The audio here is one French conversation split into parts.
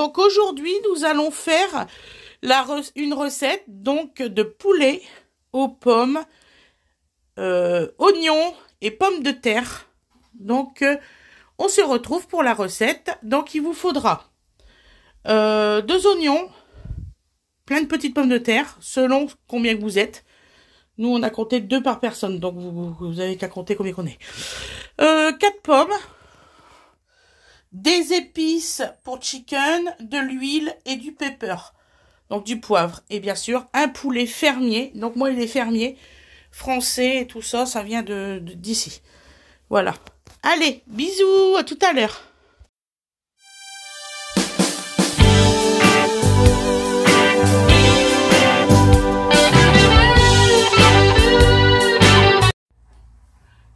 Donc aujourd'hui, nous allons faire une recette donc de poulet aux pommes, oignons et pommes de terre. Donc on se retrouve pour la recette. Donc il vous faudra 2 oignons, plein de petites pommes de terre, selon combien que vous êtes. Nous, on a compté 2 par personne, donc vous avez qu'à compter combien qu'on est. 4 pommes, des épices pour chicken, de l'huile et du pepper, donc du poivre. Et bien sûr, un poulet fermier. Donc moi, il est fermier, français et tout ça, ça vient d'ici. Voilà. Allez, bisous, à tout à l'heure.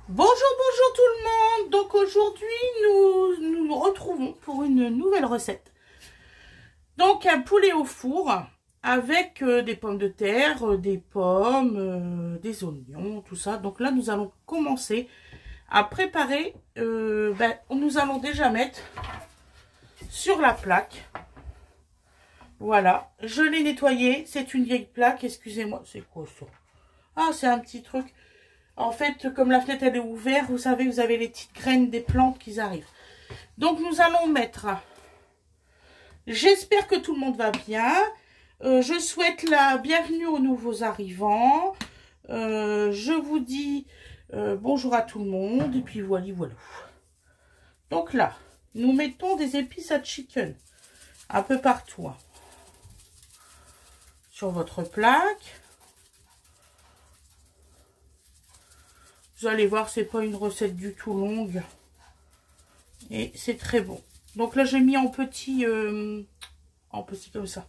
Bonjour tout le monde. Donc aujourd'hui nous nous retrouvons pour une nouvelle recette. Donc un poulet au four avec des pommes de terre, des pommes, des oignons, tout ça. Donc là nous allons commencer à préparer. Nous allons déjà mettre sur la plaque. Voilà, je l'ai nettoyé. C'est une vieille plaque, excusez-moi. C'est quoi ça? Ah, c'est un petit truc. En fait, comme la fenêtre elle est ouverte, vous savez, vous avez les petites graines des plantes qui arrivent. Donc, nous allons mettre... J'espère que tout le monde va bien. Je souhaite la bienvenue aux nouveaux arrivants. Je vous dis bonjour à tout le monde. Et puis, voilà. Donc là, nous mettons des épices à chicken. Un peu partout. Hein. Sur votre plaque. Vous allez voir, c'est pas une recette du tout longue. Et c'est très bon. Donc là, j'ai mis en petit comme ça.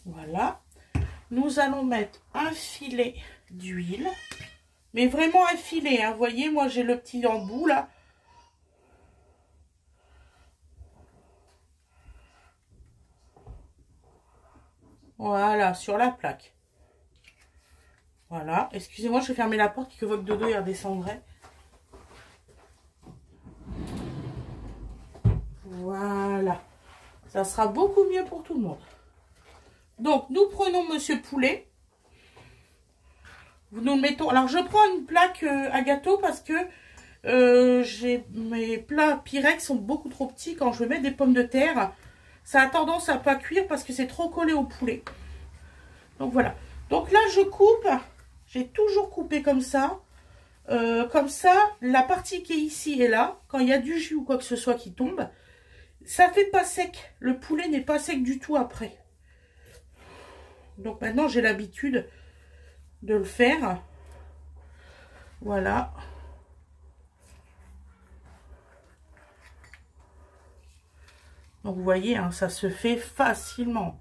Voilà. Nous allons mettre un filet d'huile. Mais vraiment un filet, hein. Vous voyez, moi, j'ai le petit embout, là. Voilà, sur la plaque. Voilà. Excusez-moi, je vais fermer la porte que votre dodo y redescendrait. Voilà. Ça sera beaucoup mieux pour tout le monde. Donc, nous prenons Monsieur Poulet. Nous le mettons... Alors, je prends une plaque à gâteau parce que mes plats Pyrex sont beaucoup trop petits. Quand je mets des pommes de terre, ça a tendance à pas cuire parce que c'est trop collé au poulet. Donc, voilà. Donc là, je coupe. J'ai toujours coupé comme ça. Comme ça, la partie qui est ici et là, quand il y a du jus ou quoi que ce soit qui tombe, ça fait pas sec. Le poulet n'est pas sec du tout après. Donc maintenant, j'ai l'habitude de le faire. Voilà. Donc vous voyez, hein, ça se fait facilement.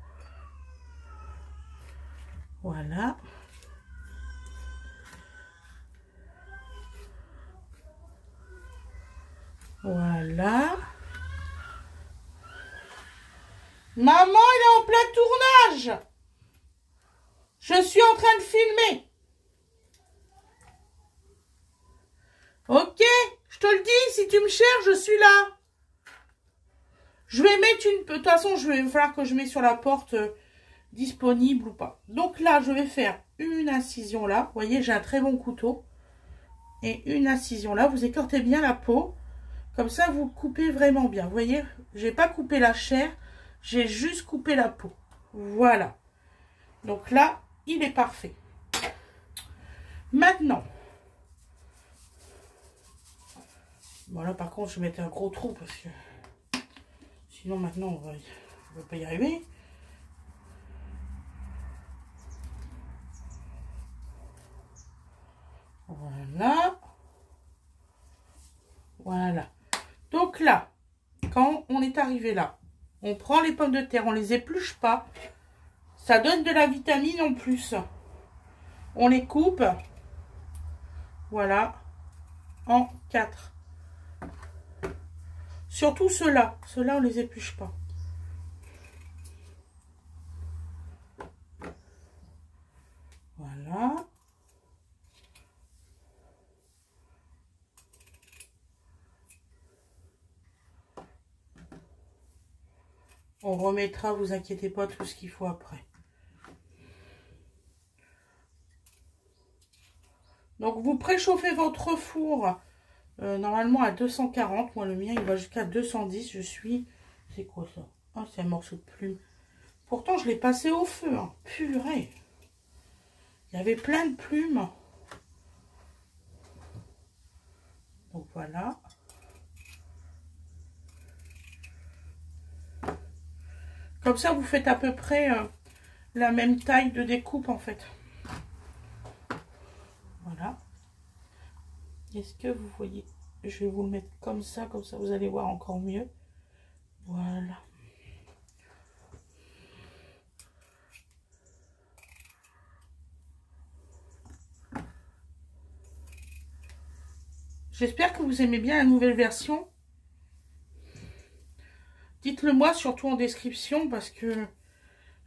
Voilà. Voilà. Maman, il est en plein tournage. Je suis en train de filmer. Ok, je te le dis, si tu me cherches, je suis là. Je vais mettre une... De toute façon, il va falloir que je mette sur la porte disponible ou pas. Donc là, je vais faire une incision là. Vous voyez, j'ai un très bon couteau. Et une incision là. Vous écortez bien la peau. Comme ça, vous coupez vraiment bien. Vous voyez, j'ai pas coupé la chair. J'ai juste coupé la peau. Voilà. Donc là, il est parfait. Maintenant. Voilà, par contre, je mettais un gros trou parce que... Sinon, maintenant, on va pas y arriver. Voilà. Voilà. Donc là, quand on est arrivé là, on prend les pommes de terre, on les épluche pas. Ça donne de la vitamine en plus. On les coupe. Voilà. En 4. Surtout ceux-là. Ceux-là, on les épluche pas. Voilà. On remettra, vous inquiétez pas, tout ce qu'il faut après. Donc vous préchauffez votre four normalement à 240. Moi le mien il va jusqu'à 210. Je suis... C'est quoi ça? Ah, c'est un morceau de plume. Pourtant je l'ai passé au feu. Hein. Purée. Il y avait plein de plumes. Donc voilà. Comme ça vous faites à peu près la même taille de découpe en fait. Voilà. Est-ce que vous voyez? Je vais vous le mettre comme ça vous allez voir encore mieux. Voilà. J'espère que vous aimez bien la nouvelle version. Dites-le moi surtout en description parce que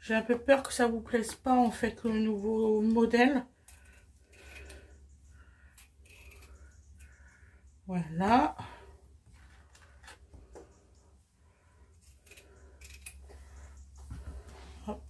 j'ai un peu peur que ça vous plaise pas en fait le nouveau modèle. Voilà. Hop.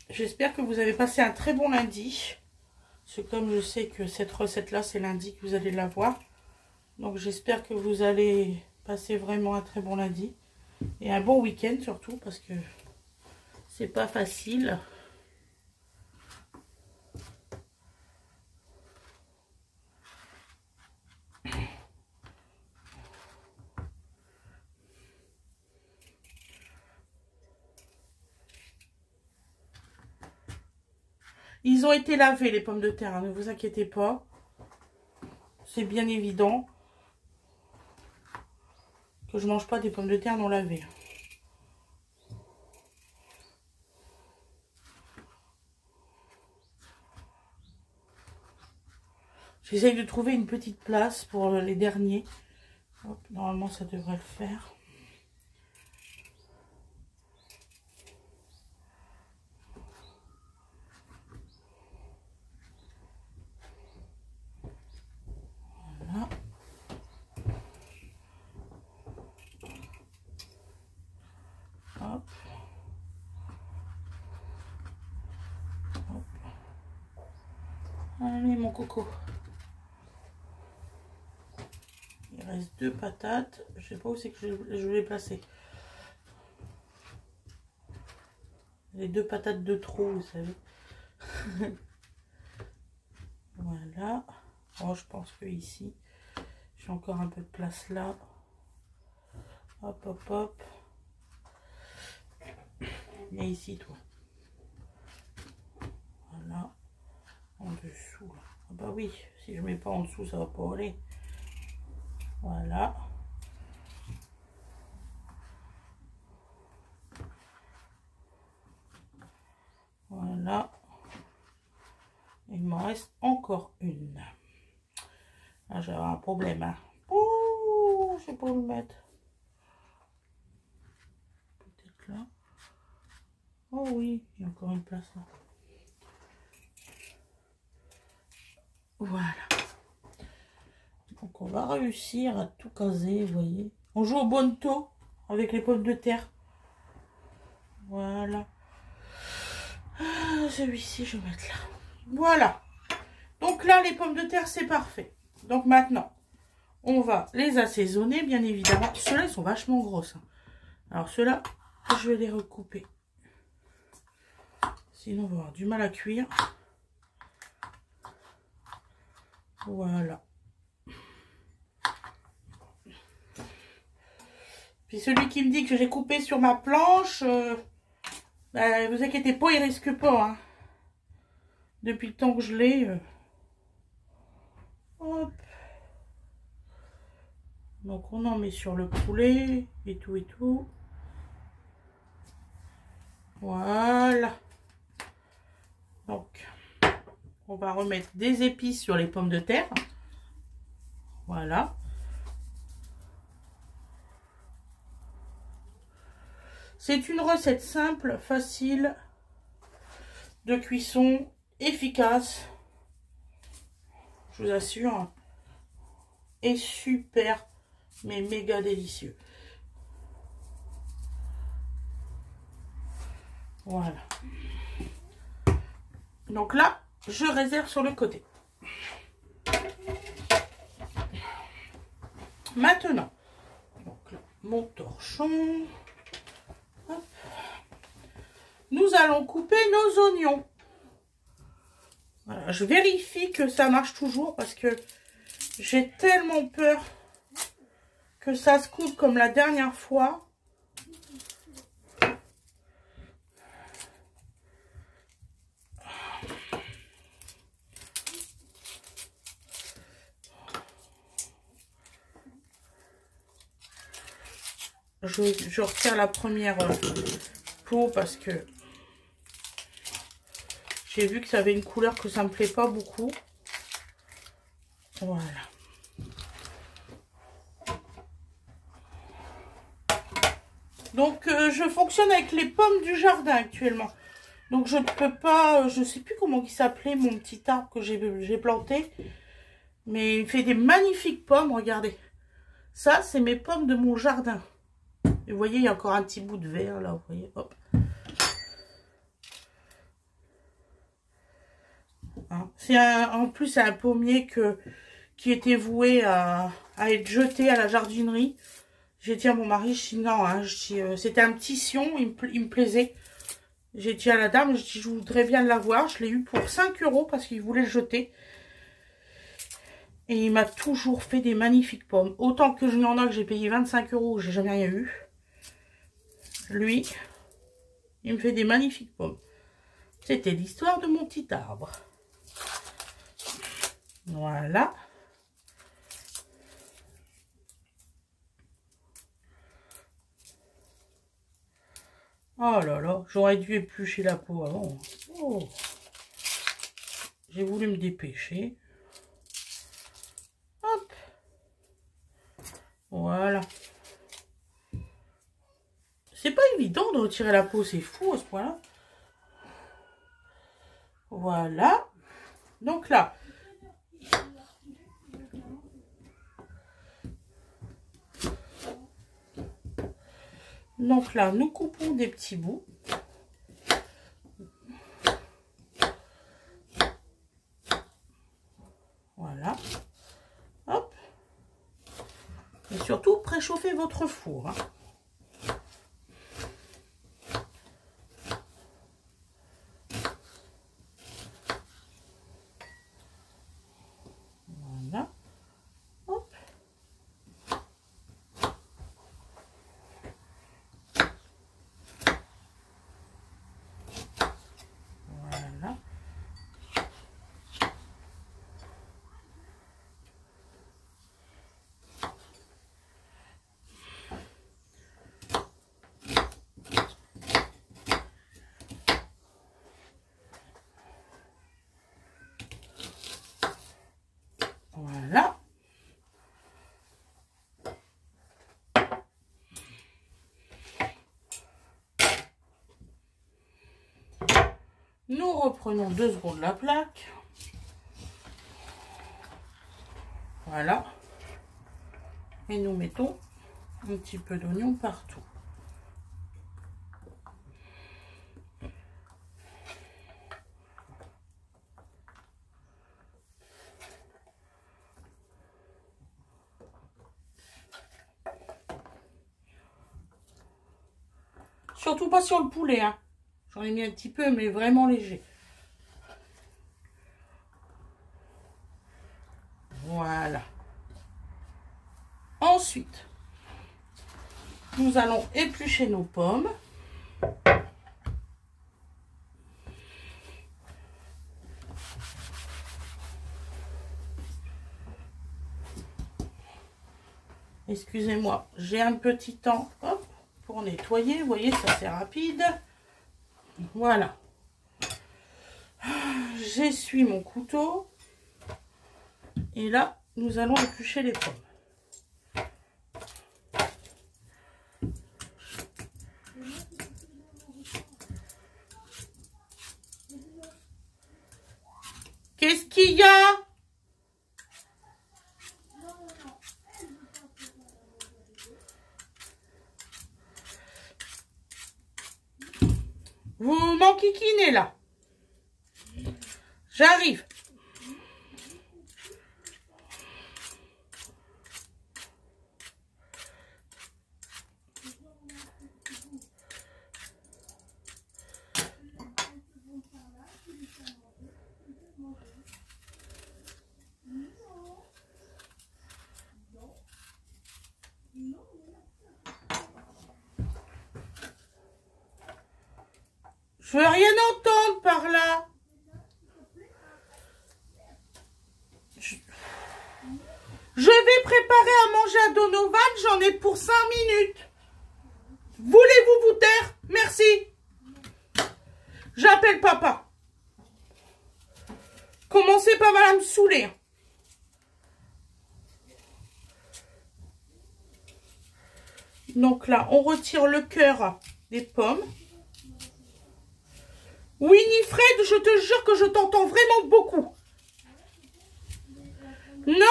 J'espère que vous avez passé un très bon lundi. Parce que comme je sais que cette recette-là, c'est lundi que vous allez la voir. Donc j'espère que vous allez passer vraiment un très bon lundi. Et un bon week-end surtout, parce que c'est pas facile. Ils ont été lavés, les pommes de terre, hein, ne vous inquiétez pas. C'est bien évident que je mange pas des pommes de terre non lavées. J'essaye de trouver une petite place pour les derniers. Hop, normalement, ça devrait le faire. Voilà. Hop. Hop. Allez, mon coco. Il reste 2 patates. Je sais pas où c'est que je vais les placer. Les 2 patates de trop, vous savez. Voilà. Oh, je pense que ici, j'ai encore un peu de place là. Hop, hop, hop. Et ici, toi. Voilà. En dessous. Là. Ah bah oui, si je mets pas en dessous, ça va pas aller. Voilà. Voilà. Il m'en reste encore une. Là, j'ai un problème. Hein. Oh, je sais pas où le mettre. Peut-être là. Oh oui, il y a encore une place là. Voilà. Donc on va réussir à tout caser, vous voyez. On joue au bonneto avec les pommes de terre. Voilà. Ah, celui-ci, je vais mettre là. Voilà. Donc là, les pommes de terre, c'est parfait. Donc maintenant, on va les assaisonner, bien évidemment. Ceux-là, ils sont vachement grosses. Hein. Alors ceux-là, je vais les recouper. Sinon, on va avoir du mal à cuire. Voilà. Puis celui qui me dit que j'ai coupé sur ma planche, bah, vous inquiétez pas, il risque pas. Hein. Depuis le temps que je l'ai. Hop. Donc on en met sur le poulet et tout et tout. Voilà. Donc on va remettre des épices sur les pommes de terre. Voilà. C'est une recette simple, facile de cuisson, efficace. Je vous assure. Et super, mais méga délicieux. Voilà. Donc là, je réserve sur le côté. Maintenant, donc là, mon torchon. Hop. Nous allons couper nos oignons. Voilà, je vérifie que ça marche toujours parce que j'ai tellement peur que ça se coupe comme la dernière fois. Je retire la première peau parce que j'ai vu que ça avait une couleur que ça me plaît pas beaucoup. Voilà. Donc je fonctionne avec les pommes du jardin actuellement. Donc je ne peux pas, je sais plus comment il s'appelait mon petit arbre que j'ai planté. Mais il fait des magnifiques pommes, regardez. Ça, c'est mes pommes de mon jardin. Et vous voyez, il y a encore un petit bout de verre là, vous voyez, hop. Hein, en plus, c'est un pommier qui était voué à être jeté à la jardinerie. J'ai dit à mon mari, je dis non, hein, c'était un petit sion, il me plaisait. J'ai dit à la dame, je dis, je voudrais bien l'avoir. Je l'ai eu pour 5 € parce qu'il voulait le jeter. Et il m'a toujours fait des magnifiques pommes. Autant que je n'en ai que j'ai payé 25 €, j'ai jamais rien eu. Lui, il me fait des magnifiques pommes. C'était l'histoire de mon petit arbre. Voilà. Oh là là, j'aurais dû éplucher la peau avant. Oh. J'ai voulu me dépêcher. Hop. Voilà. C'est pas évident de retirer la peau, c'est fou à ce point-là. Voilà. Donc là. Donc là, nous coupons des petits bouts. Voilà. Hop. Et surtout, préchauffez votre four. Hein. Voilà. Hop. Voilà. Voilà. Nous reprenons 2 secondes la plaque. Voilà. Et nous mettons un petit peu d'oignon partout. Surtout pas sur le poulet, hein. J'en ai mis un petit peu, mais vraiment léger. Voilà. Ensuite, nous allons éplucher nos pommes. Excusez-moi, j'ai un petit temps, hop, pour nettoyer. Vous voyez, ça c'est rapide. Voilà. J'essuie mon couteau. Et là, nous allons éplucher les pommes. qu'il y a? Vous m'enquiquinez là. J'arrive. Je veux rien entendre par là. Je vais préparer à manger à Donovan, j'en ai pour 5 minutes. Voulez-vous vous taire? Merci. J'appelle papa. Commencez pas mal à me saouler. Donc là, on retire le cœur des pommes. Winifred, je te jure que je t'entends vraiment beaucoup. Non.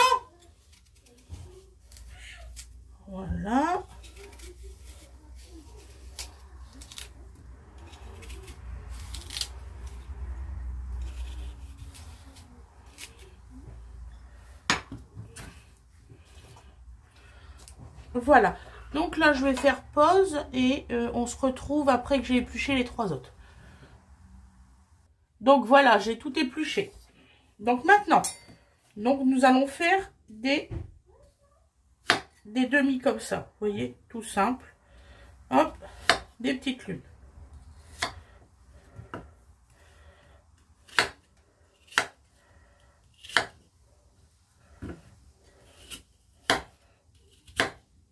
Voilà. Voilà. Donc là, je vais faire pause et on se retrouve après que j'ai épluché les 3 autres. Donc voilà, j'ai tout épluché. Donc maintenant, nous allons faire des demi comme ça. Vous voyez, tout simple. Hop, des petites lunes.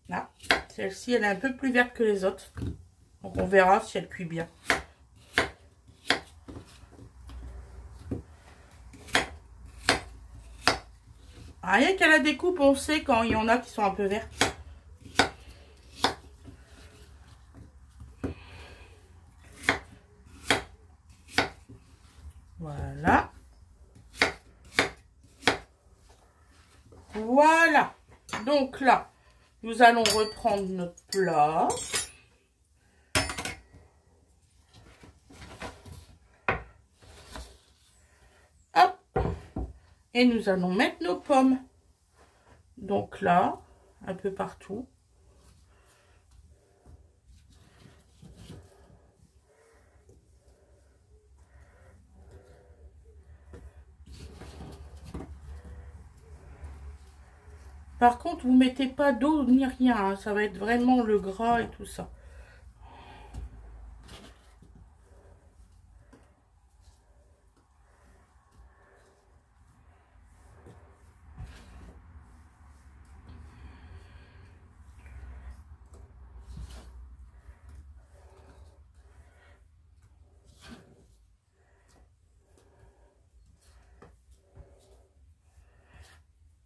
Là, celle-ci, elle est un peu plus verte que les autres. Donc on verra si elle cuit bien. Rien qu'à la découpe, on sait quand il y en a qui sont un peu vertes. Voilà. Voilà. Donc là, nous allons reprendre notre plat. Hop. Et nous allons mettre nos pommes. Donc là, un peu partout. Par contre, vous mettez pas d'eau ni rien, hein. Ça va être vraiment le gras et tout ça.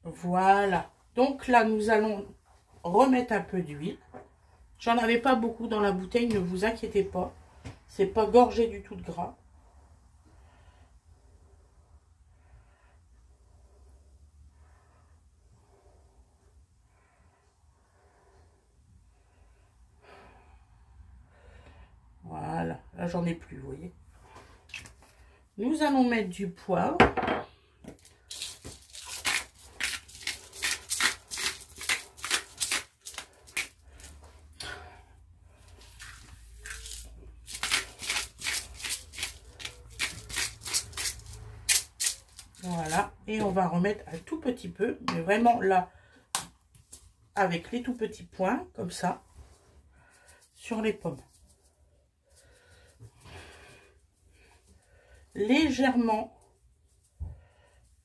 Voilà. Donc là, nous allons remettre un peu d'huile. J'en avais pas beaucoup dans la bouteille, ne vous inquiétez pas. C'est pas gorgé du tout de gras. Voilà. Là, j'en ai plus, vous voyez. Nous allons mettre du poivre. Voilà, et on va remettre un tout petit peu, mais vraiment là, avec les tout petits points, comme ça, sur les pommes. Légèrement,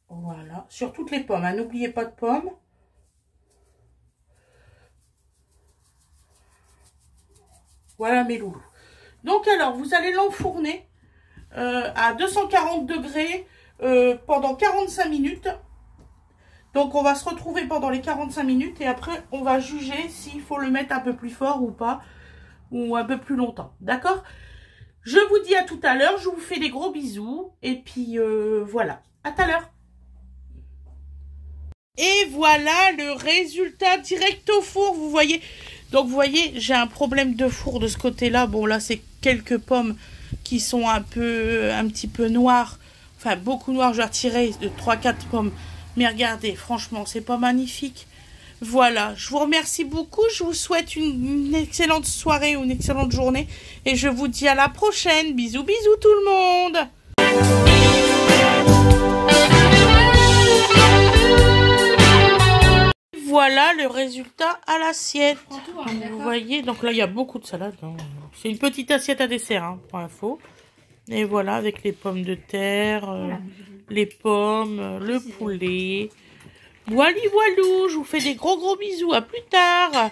voilà, sur toutes les pommes, hein, n'oubliez pas de pommes. Voilà mes loulous. Donc alors, vous allez l'enfourner à 240 degrés pendant 45 minutes. Donc on va se retrouver pendant les 45 minutes et après on va juger s'il faut le mettre un peu plus fort ou pas, ou un peu plus longtemps, d'accord? Je vous dis à tout à l'heure, je vous fais des gros bisous et puis voilà, à tout à l'heure. Et voilà le résultat direct au four, vous voyez. Donc vous voyez, j'ai un problème de four de ce côté-là. Bon là c'est quelques pommes qui sont un petit peu noires. Enfin beaucoup noires, je vais retirer de 3-4 pommes. Mais regardez, franchement, c'est pas magnifique. Voilà, je vous remercie beaucoup. Je vous souhaite une excellente soirée ou une excellente journée. Et je vous dis à la prochaine. Bisous, bisous tout le monde. Voilà le résultat à l'assiette. Vous voyez, donc là il y a beaucoup de salade. C'est une petite assiette à dessert, hein, pour info. Et voilà, avec les pommes de terre, les pommes, le poulet. Voilà, voilou, je vous fais des gros bisous. À plus tard.